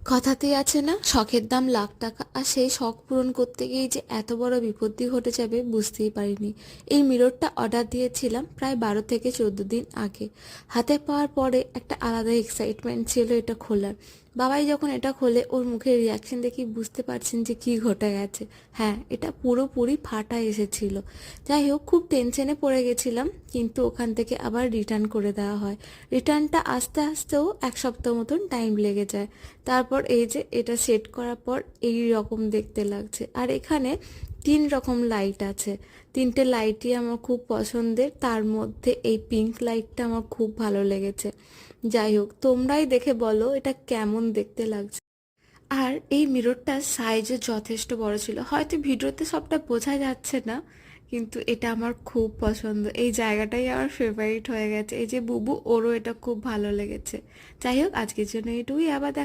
কথাতেই আছে না, শখের দাম লাখ টাকা। আর সেই শখ পূরণ করতে গিয়ে যে এত বড় বিপত্তি ঘটে যাবে বুঝতেই পারিনি। এই মিররটা অর্ডার দিয়েছিলাম প্রায় 12 থেকে 14 দিন আগে। হাতে পাওয়ার পরে একটা আলাদা এক্সাইটমেন্ট ছিল এটা খোলার। বাবাই যখন এটা খোলে ওর মুখের রিয়াকশন দেখি বুঝতে পারছেন যে কি ঘটে গেছে। হ্যাঁ, এটা পুরোপুরি ফাটা এসেছিল। যাই হোক, খুব টেনশনে পড়ে গেছিলাম, কিন্তু ওখান থেকে আবার রিটার্ন করে দেওয়া হয়। রিটার্নটা আসতে আসতেও 1 সপ্তাহ মতন টাইম লেগে যায়। তারপর এই যে এটা সেট করার পর এই রকম দেখতে লাগছে। আর এখানে 3 রকম লাইট আছে। 3টে লাইটই আমার খুব পছন্দের, তার মধ্যে এই পিঙ্ক লাইটটা আমার খুব ভালো লেগেছে। যাই হোক, তোমরাই দেখে বলো এটা কেমন দেখতে লাগছে। আর এই মিররটার সাইজও যথেষ্ট বড় ছিল, হয়তো ভিডিওতে সবটা বোঝা যাচ্ছে না, কিন্তু এটা আমার খুব পছন্দ। এই জায়গাটাই আমার ফেভারিট হয়ে গেছে। এই যে বুবু, ওরও এটা খুব ভালো লেগেছে। যাই হোক, আজকের জন্য এটুকুই, আবার